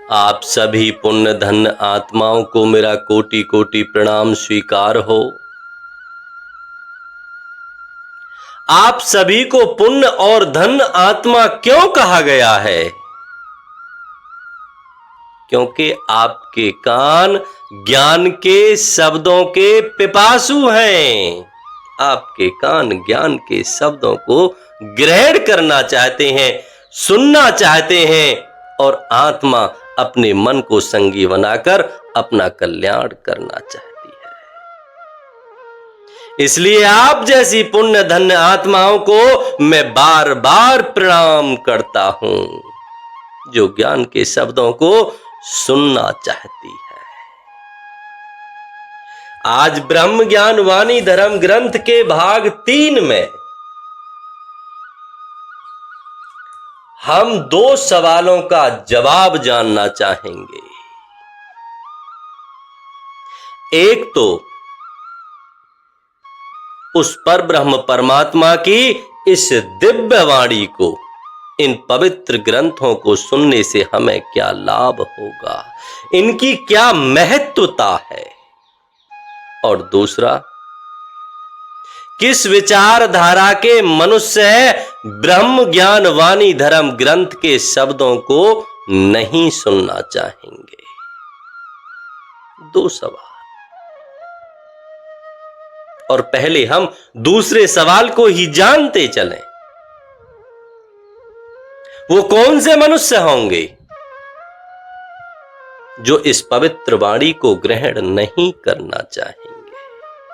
आप सभी पुण्य धन्य आत्माओं को मेरा कोटि कोटि प्रणाम स्वीकार हो। आप सभी को पुण्य और धन्य आत्मा क्यों कहा गया है? क्योंकि आपके कान ज्ञान के शब्दों के पिपासु हैं। आपके कान ज्ञान के शब्दों को ग्रहण करना चाहते हैं, सुनना चाहते हैं, और आत्मा अपने मन को संगी बनाकर अपना कल्याण करना चाहती है। इसलिए आप जैसी पुण्य धन्य आत्माओं को मैं बार बार प्रणाम करता हूं, जो ज्ञान के शब्दों को सुनना चाहती है। आज ब्रह्म ज्ञान वाणी धर्म ग्रंथ के भाग 3 में हम 2 सवालों का जवाब जानना चाहेंगे। एक तो उस पर ब्रह्म परमात्मा की इस दिव्य वाणी को, इन पवित्र ग्रंथों को सुनने से हमें क्या लाभ होगा, इनकी क्या महत्वता है। और दूसरा, किस विचारधारा के मनुष्य ब्रह्म ज्ञान वाणी धर्म ग्रंथ के शब्दों को नहीं सुनना चाहेंगे। 2 सवाल। और पहले हम दूसरे सवाल को ही जानते चलें। वो कौन से मनुष्य होंगे जो इस पवित्र वाणी को ग्रहण नहीं करना चाहेंगे?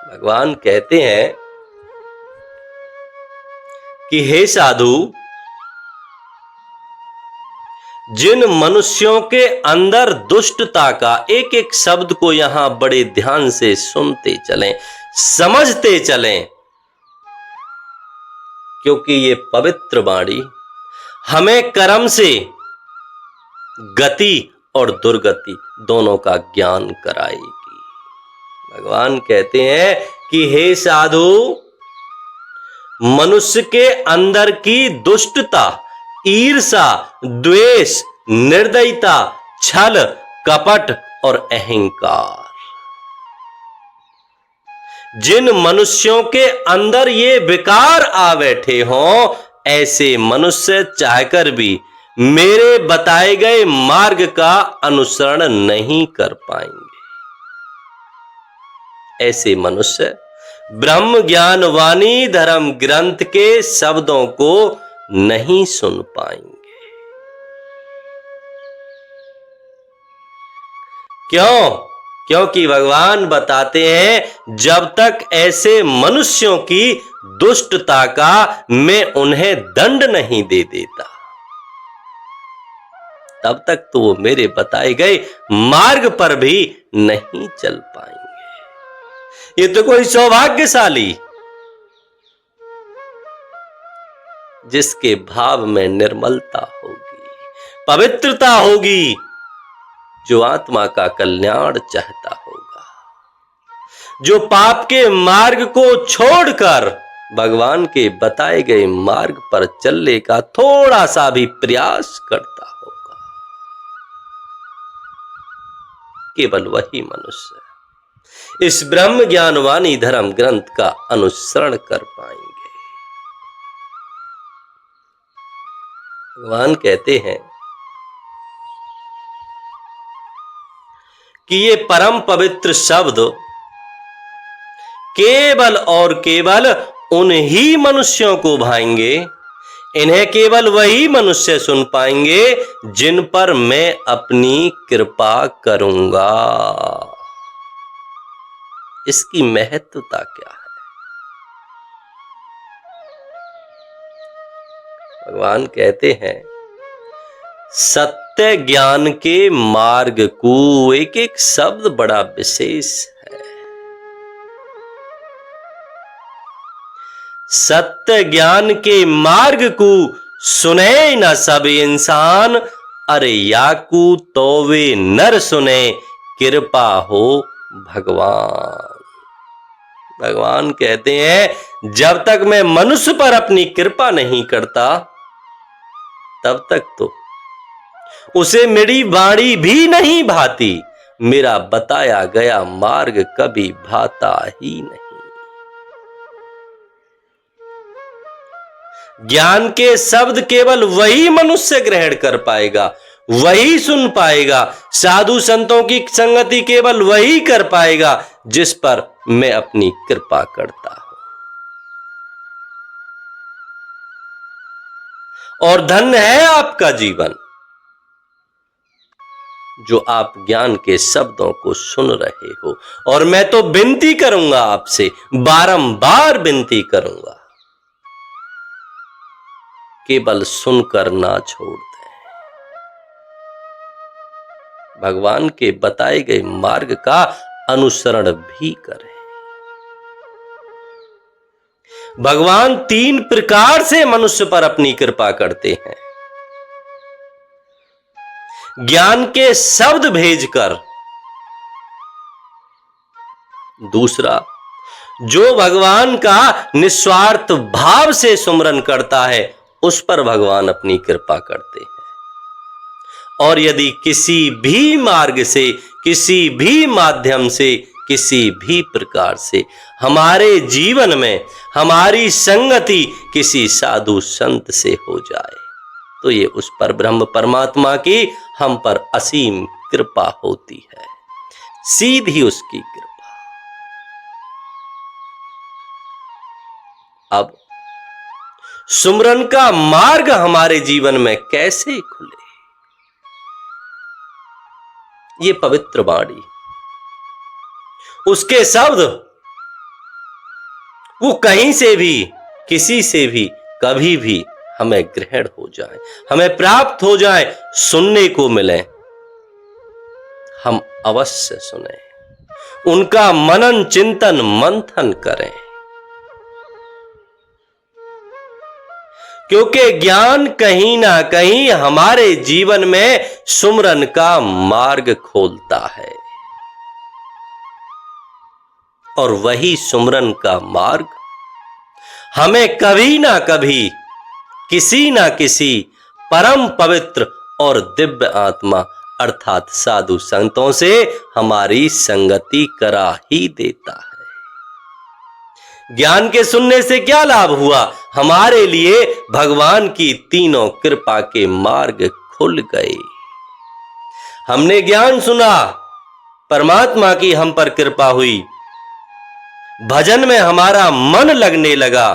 भगवान कहते हैं कि हे साधु, जिन मनुष्यों के अंदर दुष्टता का, एक एक शब्द को यहां बड़े ध्यान से सुनते चलें, समझते चलें, क्योंकि ये पवित्र वाणी हमें कर्म से गति और दुर्गति दोनों का ज्ञान कराएगी। भगवान कहते हैं कि हे साधु, मनुष्य के अंदर की दुष्टता, ईर्षा, द्वेष, निर्दयता, छल, कपट और अहंकार, जिन मनुष्यों के अंदर ये विकार आ बैठे हों, ऐसे मनुष्य चाहकर भी मेरे बताए गए मार्ग का अनुसरण नहीं कर पाएंगे। ऐसे मनुष्य ब्रह्म ज्ञान वाणी धर्म ग्रंथ के शब्दों को नहीं सुन पाएंगे। क्यों? क्योंकि भगवान बताते हैं, जब तक ऐसे मनुष्यों की दुष्टता का मैं उन्हें दंड नहीं दे देता, तब तक तो वो मेरे बताए गए मार्ग पर भी नहीं चल पाएंगे। ये तो कोई सौभाग्यशाली जिसके भाव में निर्मलता होगी, पवित्रता होगी, जो आत्मा का कल्याण चाहता होगा, जो पाप के मार्ग को छोड़कर भगवान के बताए गए मार्ग पर चलने का थोड़ा सा भी प्रयास करता होगा। केवल वही मनुष्य इस ब्रह्म ज्ञान वाणी धर्म ग्रंथ का अनुसरण कर पाएंगे। भगवान कहते हैं कि ये परम पवित्र शब्द केवल और केवल उन्हीं मनुष्यों को भाएंगे, इन्हें केवल वही मनुष्य सुन पाएंगे जिन पर मैं अपनी कृपा करूंगा। इसकी महत्वता क्या है? भगवान कहते हैं, सत्य ज्ञान के मार्ग को, एक एक शब्द बड़ा विशेष है। सत्य ज्ञान के मार्ग को सुने न सब इंसान, अरे याकू तोवे नर सुने, कृपा हो भगवान। भगवान कहते हैं, जब तक मैं मनुष्य पर अपनी कृपा नहीं करता, तब तक तो उसे मेरी वाणी भी नहीं भाती, मेरा बताया गया मार्ग कभी भाता ही नहीं। ज्ञान के शब्द केवल वही मनुष्य ग्रहण कर पाएगा, वही सुन पाएगा। साधु संतों की संगति केवल वही कर पाएगा जिस पर मैं अपनी कृपा करता हूं। और धन्य है आपका जीवन जो आप ज्ञान के शब्दों को सुन रहे हो। और मैं तो विनती करूंगा आपसे, बारंबार विनती करूंगा, केवल सुनकर ना छोड़ दें, भगवान के बताए गए मार्ग का अनुसरण भी करें। भगवान 3 प्रकार से मनुष्य पर अपनी कृपा करते हैं। ज्ञान के शब्द भेजकर, दूसरा जो भगवान का निस्वार्थ भाव से सुमरन करता है उस पर भगवान अपनी कृपा करते हैं। और यदि किसी भी मार्ग से, किसी भी माध्यम से, किसी भी प्रकार से हमारे जीवन में हमारी संगति किसी साधु संत से हो जाए तो ये उस पर ब्रह्म परमात्मा की हम पर असीम कृपा होती है, सीधी उसकी कृपा। अब सुमरन का मार्ग हमारे जीवन में कैसे खुले, ये पवित्र वाणी, उसके शब्द वो कहीं से भी, किसी से भी, कभी भी हमें ग्रहण हो जाए, हमें प्राप्त हो जाए, सुनने को मिले, हम अवश्य सुने, उनका मनन चिंतन मंथन करें। क्योंकि ज्ञान कहीं ना कहीं हमारे जीवन में सुमरन का मार्ग खोलता है। और वही सुमरन का मार्ग हमें कभी ना कभी किसी ना किसी परम पवित्र और दिव्य आत्मा अर्थात साधु संतों से हमारी संगति करा ही देता है। ज्ञान के सुनने से क्या लाभ हुआ? हमारे लिए भगवान की तीनों कृपा के मार्ग खुल गए। हमने ज्ञान सुना, परमात्मा की हम पर कृपा हुई, भजन में हमारा मन लगने लगा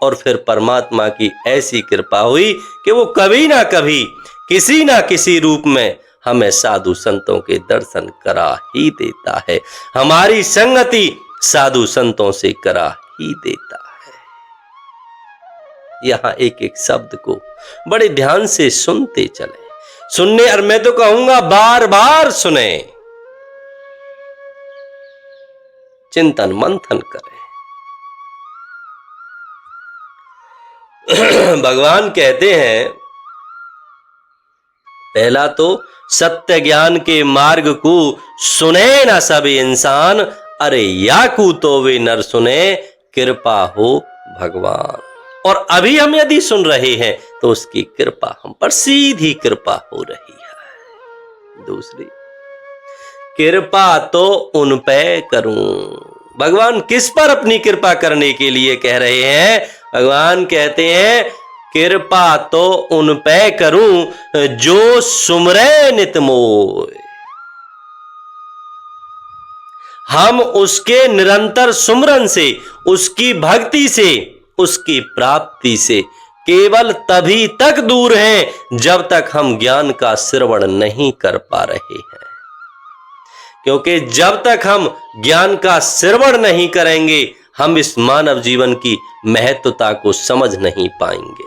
और फिर परमात्मा की ऐसी कृपा हुई कि वो कभी ना कभी किसी ना किसी रूप में हमें साधु संतों के दर्शन करा ही देता है, हमारी संगति साधु संतों से करा ही देता है। यहां एक एक शब्द को बड़े ध्यान से सुनते चले, सुनने और मैं तो कहूंगा बार बार सुने, चिंतन मंथन करें। भगवान कहते हैं, पहला तो सत्य ज्ञान के मार्ग को सुने ना सब इंसान, अरे याकू तो वे नर सुने, कृपा हो भगवान। और अभी हम यदि सुन रहे हैं तो उसकी कृपा हम पर सीधी कृपा हो रही है। दूसरी, कृपा तो उन पे करूं। भगवान किस पर अपनी कृपा करने के लिए कह रहे हैं? भगवान कहते हैं, कृपा तो उन पे करूं जो सुमरे नित मोय। हम उसके निरंतर सुमरन से, उसकी भक्ति से, उसकी प्राप्ति से केवल तभी तक दूर हैं जब तक हम ज्ञान का श्रवण नहीं कर पा रहे हैं। क्योंकि जब तक हम ज्ञान का श्रवण नहीं करेंगे हम इस मानव जीवन की महत्वता को समझ नहीं पाएंगे।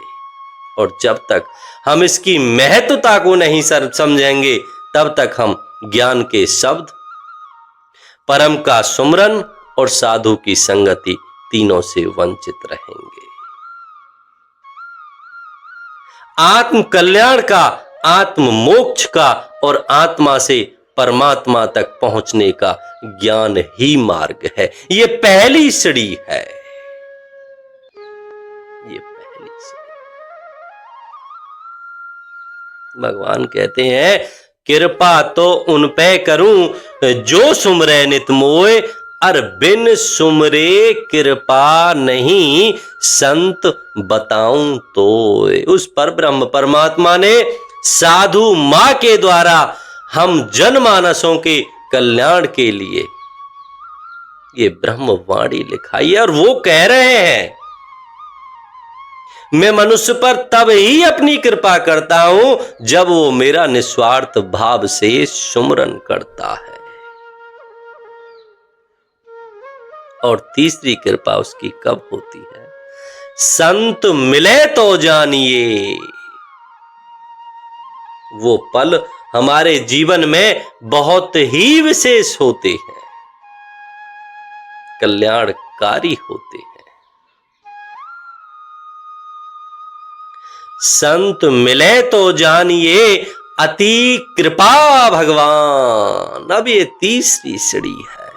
और जब तक हम इसकी महत्वता को नहीं समझेंगे तब तक हम ज्ञान के शब्द, परम का सुमरन और साधु की संगति तीनों से वंचित रहेंगे। आत्म कल्याण का, आत्म मोक्ष का और आत्मा से परमात्मा तक पहुंचने का ज्ञान ही मार्ग है। ये पहली सीढ़ी है, ये पहली सीढ़ी। भगवान कहते हैं कृपा तो उन पे करूं जो सुमरे नित मोय, अर बिन सुमरे कृपा नहीं संत बताऊं तो। उस पर ब्रह्म परमात्मा ने साधु मां के द्वारा हम जनमानसों के कल्याण के लिए ये ब्रह्मवाणी लिखाई है, और वो कह रहे हैं मैं मनुष्य पर तब ही अपनी कृपा करता हूं जब वो मेरा निस्वार्थ भाव से सुमरन करता है। और तीसरी कृपा उसकी कब होती है? संत मिले तो जानिए। वो पल हमारे जीवन में बहुत ही विशेष होते हैं, कल्याणकारी होते हैं। संत मिले तो जानिए अति कृपा भगवान। अब ये तीसरी सीढ़ी है,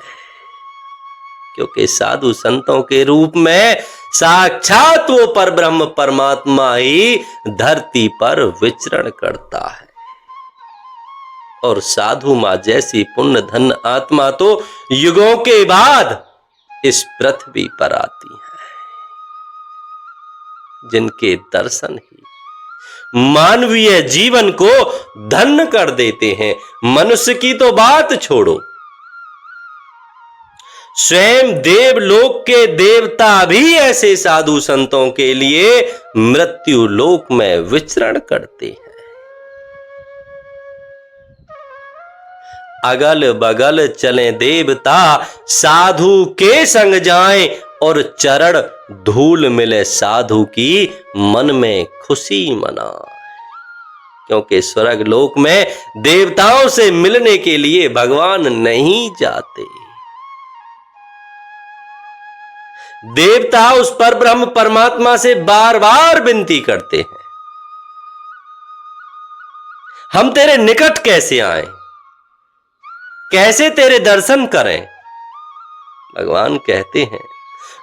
क्योंकि साधु संतों के रूप में साक्षात वो परब्रह्म परमात्मा ही धरती पर विचरण करता है। और साधु मां जैसी पुण्य धन आत्मा तो युगों के बाद इस पृथ्वी पर आती है, जिनके दर्शन ही मानवीय जीवन को धन्य कर देते हैं। मनुष्य की तो बात छोड़ो, स्वयं देवलोक के देवता भी ऐसे साधु संतों के लिए मृत्यु लोक में विचरण करते हैं। अगल बगल चले देवता साधु के संग जाएं, और चरण धूल मिले साधु की मन में खुशी मनाए। क्योंकि स्वर्ग लोक में देवताओं से मिलने के लिए भगवान नहीं जाते। देवता उस पर ब्रह्म परमात्मा से बार बार विनती करते हैं, हम तेरे निकट कैसे आए, कैसे तेरे दर्शन करें। भगवान कहते हैं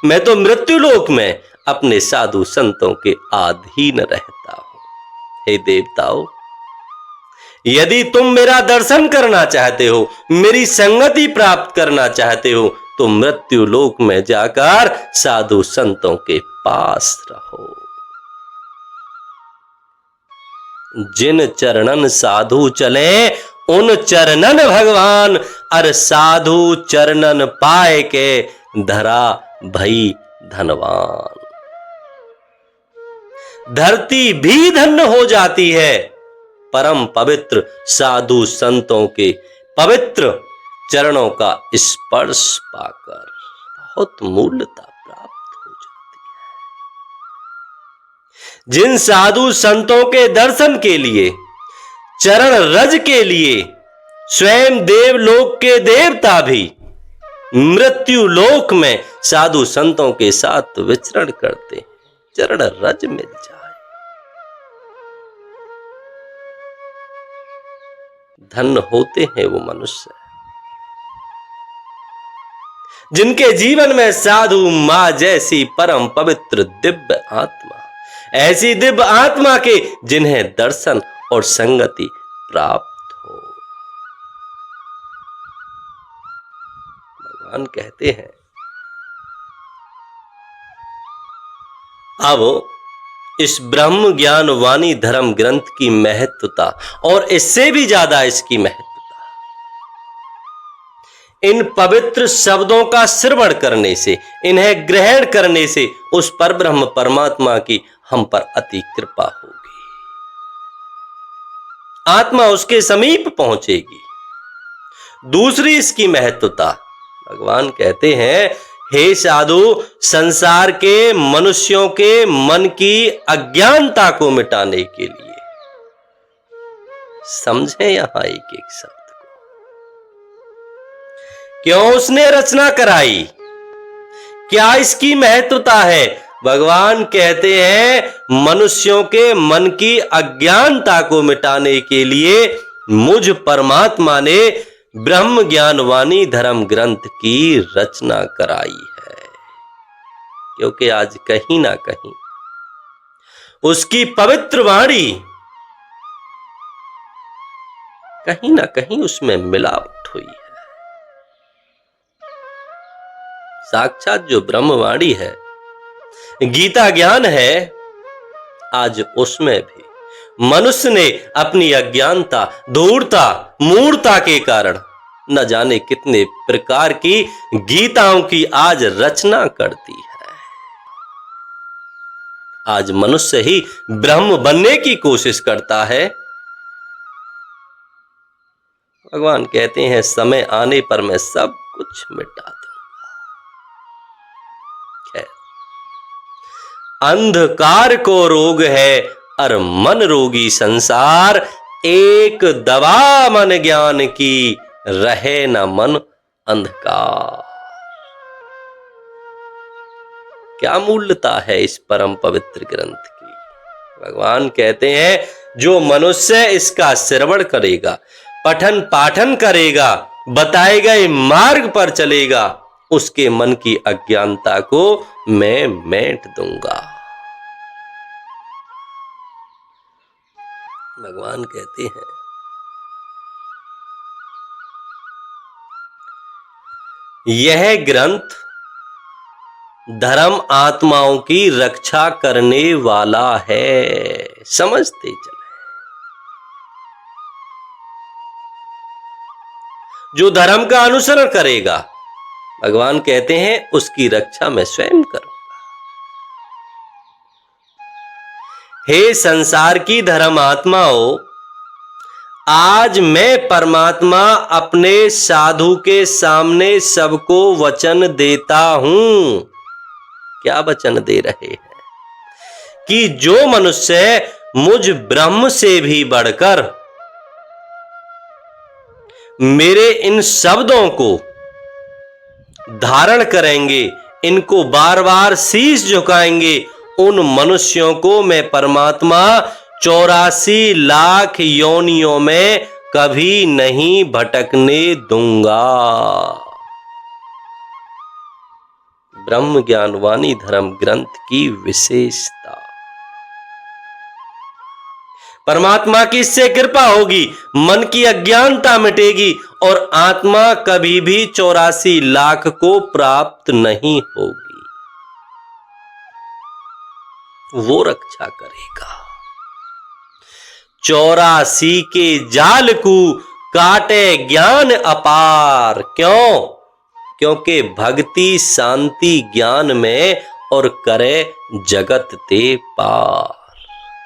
मैं तो मृत्युलोक में अपने साधु संतों के अधीन रहता हूं। हे देवताओं, यदि तुम मेरा दर्शन करना चाहते हो, मेरी संगति प्राप्त करना चाहते हो, तो मृत्युलोक में जाकर साधु संतों के पास रहो। जिन चरणन साधु चले उन चरणन भगवान, अर साधु चरणन पाए के धरा भई धनवान। धरती भी धन्य हो जाती है परम पवित्र साधु संतों के पवित्र चरणों का स्पर्श पाकर। बहुत मूल्यता प्राप्त हो जाती है। जिन साधु संतों के दर्शन के लिए, चरण रज के लिए स्वयं देवलोक के देवता भी मृत्यु लोक में साधु संतों के साथ विचरण करते हैं, चरण रज मिल जाए। धन्य होते हैं वो मनुष्य जिनके जीवन में साधु मां जैसी परम पवित्र दिव्य आत्मा, ऐसी दिव्य आत्मा के जिन्हें दर्शन और संगति प्राप्त हो। भगवान कहते हैं अब इस ब्रह्म ज्ञान वाणी धर्म ग्रंथ की महत्वता, और इससे भी ज्यादा इसकी महत्वता इन पवित्र शब्दों का श्रवण करने से, इन्हें ग्रहण करने से उस परब्रह्म परमात्मा की हम पर अति कृपा होगी। आत्मा उसके समीप पहुंचेगी। दूसरी इसकी महत्वता, भगवान कहते हैं हे साधु, संसार के मनुष्यों के मन की अज्ञानता को मिटाने के लिए, समझें यहां एक एक शब्द को, क्यों उसने रचना कराई, क्या इसकी महत्वता है। भगवान कहते हैं मनुष्यों के मन की अज्ञानता को मिटाने के लिए मुझ परमात्मा ने ब्रह्म ज्ञान वाणी धर्म ग्रंथ की रचना कराई है। क्योंकि आज कहीं ना कहीं उसकी पवित्र वाणी कहीं ना कहीं उसमें मिलावट हुई है। साक्षात जो ब्रह्मवाणी है, गीता ज्ञान है, आज उसमें भी मनुष्य ने अपनी अज्ञानता, धूर्तता, मूढ़ता के कारण न जाने कितने प्रकार की गीताओं की आज रचना कर दी है। आज मनुष्य ही ब्रह्म बनने की कोशिश करता है। भगवान कहते हैं समय आने पर मैं सब कुछ मिटा दूंगा। खैर, अंधकार को रोग है और मन रोगी संसार, एक दवा मन ज्ञान की रहे न मन अंधकार। क्या मूल्यता है इस परम पवित्र ग्रंथ की। भगवान कहते हैं जो मनुष्य इसका श्रवण करेगा, पठन पाठन करेगा, बताए गए मार्ग पर चलेगा, उसके मन की अज्ञानता को मैं मेट दूंगा। भगवान कहते हैं यह ग्रंथ धर्म आत्माओं की रक्षा करने वाला है, समझते चले। जो धर्म का अनुसरण करेगा, भगवान कहते हैं उसकी रक्षा मैं स्वयं करूंगा। हे संसार की धर्म आत्माओं, आज मैं परमात्मा अपने साधु के सामने सबको वचन देता हूं। क्या वचन दे रहे हैं कि जो मनुष्य मुझ ब्रह्म से भी बढ़कर मेरे इन शब्दों को धारण करेंगे, इनको बार बार शीश झुकाएंगे, उन मनुष्यों को मैं परमात्मा 84 लाख योनियों में कभी नहीं भटकने दूंगा। ब्रह्म ज्ञानवाणी धर्म ग्रंथ की विशेषता, परमात्मा की इससे कृपा होगी, मन की अज्ञानता मिटेगी और आत्मा कभी भी 84 लाख को प्राप्त नहीं होगी। वो रक्षा करेगा। 84 के जाल को काटे ज्ञान अपार। क्यों? क्योंकि भक्ति शांति ज्ञान में और करे जगत ते पार।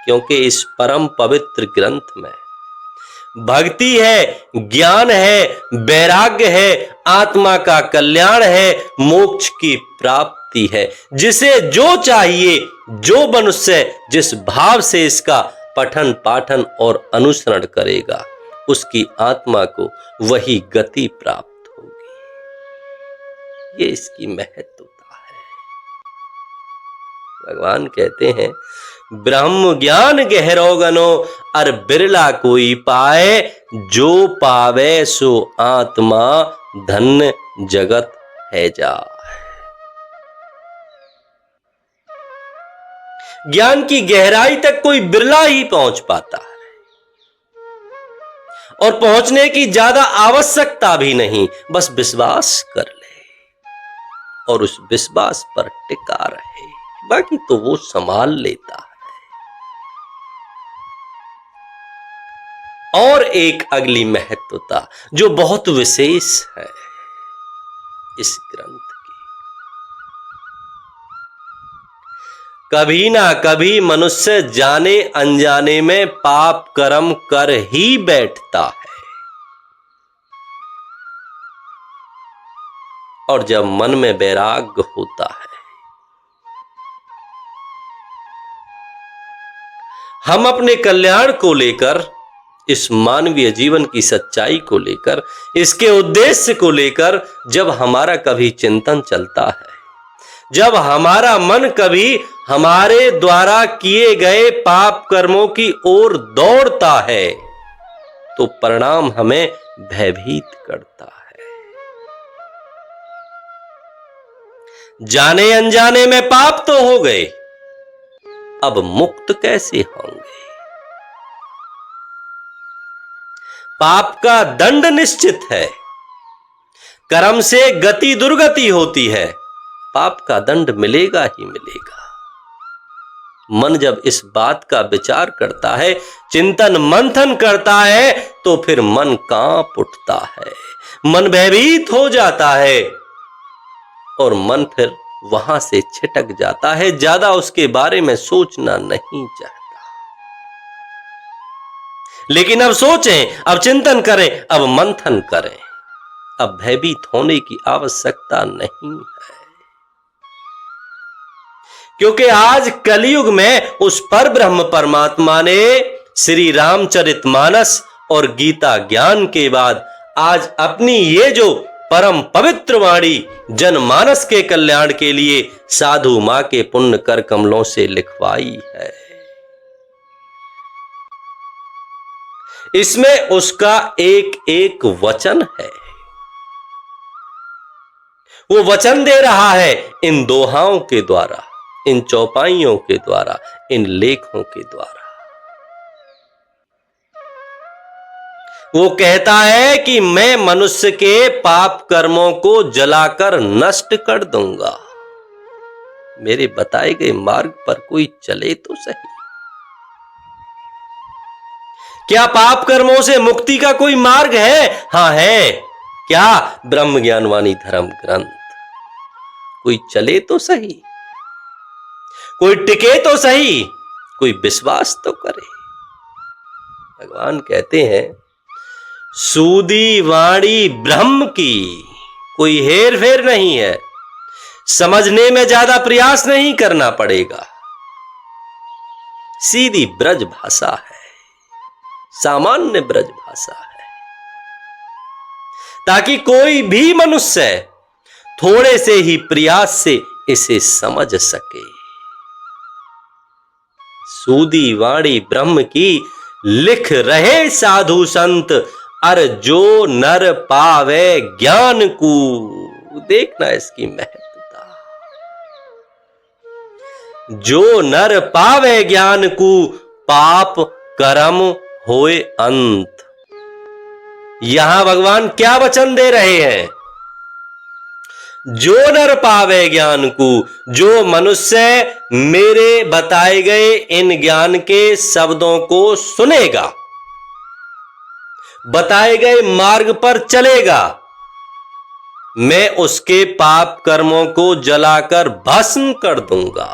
क्योंकि इस परम पवित्र ग्रंथ में भक्ति है, ज्ञान है, वैराग्य है, आत्मा का कल्याण है, मोक्ष की प्राप्ति है। जिसे जो चाहिए, जो मनुष्य जिस भाव से इसका पठन पाठन और अनुसरण करेगा, उसकी आत्मा को वही गति प्राप्त होगी। ये इसकी महत्वता है। भगवान कहते हैं ब्रह्म ज्ञान गहरो गनो और बिरला कोई पाए, जो पावे सो आत्मा धन्य जगत है जाए। ज्ञान की गहराई तक कोई बिरला ही पहुंच पाता है और पहुंचने की ज्यादा आवश्यकता भी नहीं, बस विश्वास कर ले और उस विश्वास पर टिका रहे, बाकी तो वो संभाल लेता है। और एक अगली महत्वता जो बहुत विशेष है इस ग्रंथ की, कभी ना कभी मनुष्य जाने अनजाने में पाप कर्म कर ही बैठता है और जब मन में वैराग्य होता है, हम अपने कल्याण को लेकर, इस मानवीय जीवन की सच्चाई को लेकर, इसके उद्देश्य को लेकर जब हमारा कभी चिंतन चलता है, जब हमारा मन कभी हमारे द्वारा किए गए पाप कर्मों की ओर दौड़ता है, तो परिणाम हमें भयभीत करता है। जाने अनजाने में पाप तो हो गए, अब मुक्त कैसे होंगे? पाप का दंड निश्चित है। कर्म से गति दुर्गति होती है, पाप का दंड मिलेगा ही मिलेगा। मन जब इस बात का विचार करता है, चिंतन मंथन करता है, तो फिर मन कांप उठता है, मन भयभीत हो जाता है और मन फिर वहां से छिटक जाता है, ज्यादा उसके बारे में सोचना नहीं चाहता। लेकिन अब सोचें, अब चिंतन करें, अब मंथन करें, अब भयभीत होने की आवश्यकता नहीं है, क्योंकि आज कलयुग में उस पर ब्रह्म परमात्मा ने श्री रामचरितमानस और गीता ज्ञान के बाद आज अपनी ये जो परम पवित्र वाणी जनमानस के कल्याण के लिए साधु मां के पुण्य कर कमलों से लिखवाई है। इसमें उसका एक एक वचन है, वो वचन दे रहा है इन दोहाओं के द्वारा, इन चौपाइयों के द्वारा, इन लेखों के द्वारा। वो कहता है कि मैं मनुष्य के पाप कर्मों को जलाकर नष्ट कर दूंगा। मेरे बताए गए मार्ग पर कोई चले तो सही। क्या पाप कर्मों से मुक्ति का कोई मार्ग है? हां है। क्या? ब्रह्म ज्ञानवाणी धर्म ग्रंथ। कोई चले तो सही, कोई टिके तो सही, कोई विश्वास तो करे। भगवान कहते हैं सूदी वाणी ब्रह्म की, कोई हेर फेर नहीं है, समझने में ज्यादा प्रयास नहीं करना पड़ेगा, सीधी ब्रज भाषा है, सामान्य ब्रज भाषा है, ताकि कोई भी मनुष्य थोड़े से ही प्रयास से इसे समझ सके। सूदी वाणी ब्रह्म की लिख रहे साधु संत, अर जो नर पावे ज्ञान को। देखना इसकी महत्ता। जो नर पावे ज्ञान को, पाप कर्म होए अंत। यहां भगवान क्या वचन दे रहे हैं? जो नर पावे ज्ञान को, जो मनुष्य मेरे बताए गए इन ज्ञान के शब्दों को सुनेगा, बताए गए मार्ग पर चलेगा, मैं उसके पाप कर्मों को जलाकर भस्म कर दूंगा।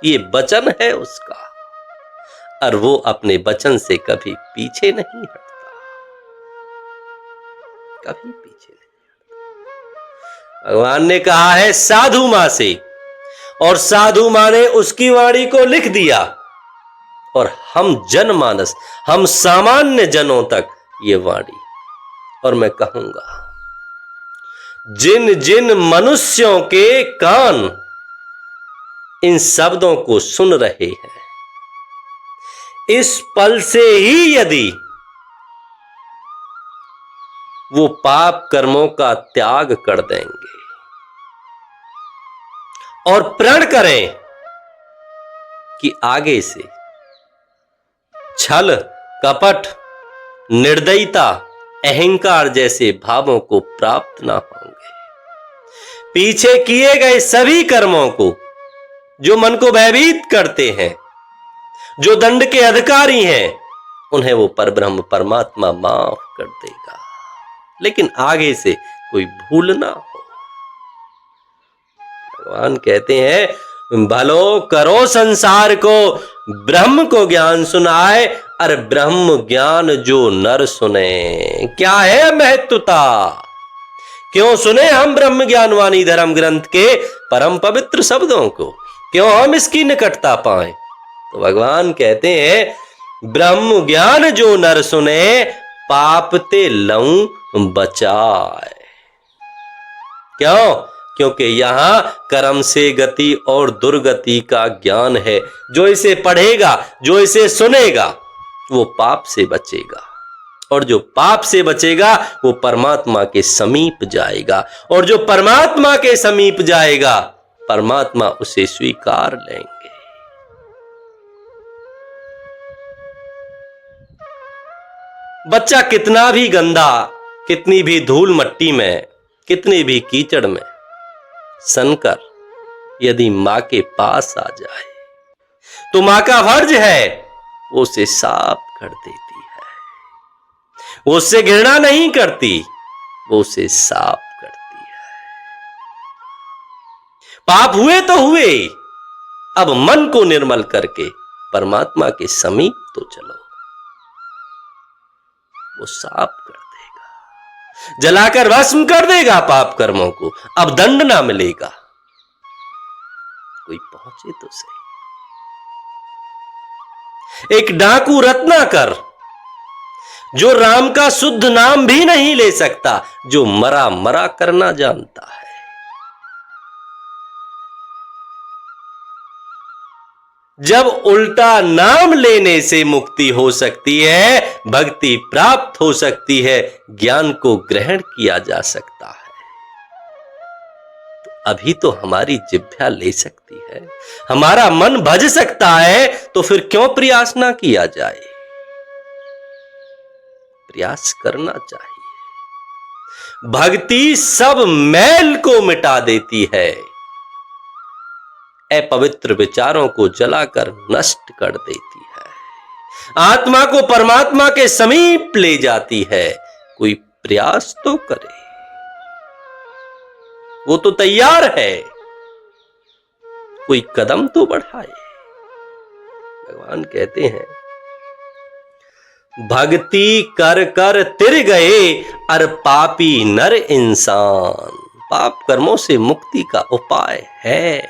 ये वचन है उसका, और वो अपने वचन से कभी पीछे नहीं हटता, कभी पीछे नहीं हटता। भगवान ने कहा है साधु मां से, और साधु मां ने उसकी वाणी को लिख दिया, और हम जनमानस, हम सामान्य जनों तक ये वाणी। और मैं कहूंगा जिन जिन मनुष्यों के कान इन शब्दों को सुन रहे हैं, इस पल से ही यदि वो पाप कर्मों का त्याग कर देंगे और प्रण करें कि आगे से छल, कपट, निर्दयता, अहंकार जैसे भावों को प्राप्त ना होंगे, पीछे किए गए सभी कर्मों को जो मन को भयभीत करते हैं, जो दंड के अधिकारी हैं, उन्हें वो परब्रह्म परमात्मा माफ कर देगा। लेकिन आगे से कोई भूल ना हो। भगवान कहते हैं भलो करो संसार को, ब्रह्म को ज्ञान सुनाए, अरे ब्रह्म ज्ञान जो नर सुने। क्या है महत्वता? क्यों सुने हम ब्रह्म ज्ञानवाणी धर्म ग्रंथ के परम पवित्र शब्दों को? क्यों हम इसकी निकटता पाएं? तो भगवान कहते हैं ब्रह्म ज्ञान जो नर सुने, पाप ते लऊ बचाए। क्यों? क्योंकि यहां कर्म से गति और दुर्गति का ज्ञान है। जो इसे पढ़ेगा, जो इसे सुनेगा, वो पाप से बचेगा, और जो पाप से बचेगा वो परमात्मा के समीप जाएगा, और जो परमात्मा के समीप जाएगा परमात्मा उसे स्वीकार लेंगे। बच्चा कितना भी गंदा, कितनी भी धूल मट्टी में, कितनी भी कीचड़ में सनकर यदि मां के पास आ जाए तो मां का फर्ज है वो उसे साफ कर देती है। वो उससे घृणा नहीं करती, वो उसे साफ करती है। पाप हुए तो हुए, अब मन को निर्मल करके परमात्मा के समीप तो चलो, वो साफ कर देगा, जलाकर भस्म कर देगा पाप कर्मों को। अब दंड ना मिलेगा, कोई पहुंचे तो सही। एक डाकू रत्नाकर जो राम का शुद्ध नाम भी नहीं ले सकता, जो मरा मरा करना जानता है, जब उल्टा नाम लेने से मुक्ति हो सकती है, भक्ति प्राप्त हो सकती है, ज्ञान को ग्रहण किया जा सकता है, तो अभी तो हमारी जिह्वा ले सकती है, हमारा मन भज सकता है, तो फिर क्यों प्रयास ना किया जाए? प्रयास करना चाहिए। भक्ति सब मैल को मिटा देती है, अपवित्र विचारों को जलाकर नष्ट कर देती है, आत्मा को परमात्मा के समीप ले जाती है। कोई प्रयास तो करे, वो तो तैयार है, कोई कदम तो बढ़ाए। भगवान कहते हैं, भक्ति कर कर तिर गए अर पापी नर इंसान। पाप कर्मों से मुक्ति का उपाय है,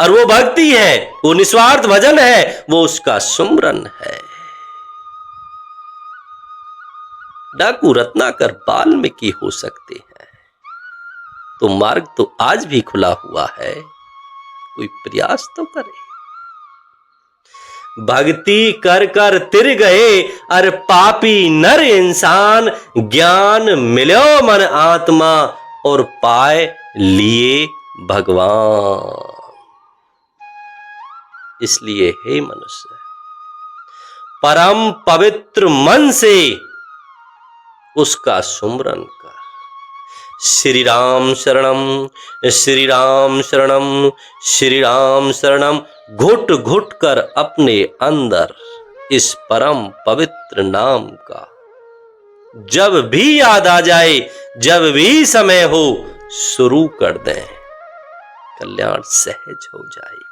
और वो भक्ति है, वो निस्वार्थ भजन है, वो उसका सुमरन है। डाकू रत्नाकर वाल्मीकि हो सकते हैं, तो मार्ग तो आज भी खुला हुआ है, कोई प्रयास तो करे। भक्ति कर कर तिर गए अर पापी नर इंसान, ज्ञान मिलो मन आत्मा और पाए लिए भगवान। इसलिए हे मनुष्य, परम पवित्र मन से उसका सुमरन कर। श्री राम शरणम, श्री राम शरणम, श्री राम शरणम घुट घुट कर अपने अंदर इस परम पवित्र नाम का जब भी याद आ जाए, जब भी समय हो, शुरू कर दें, कल्याण सहज हो जाए।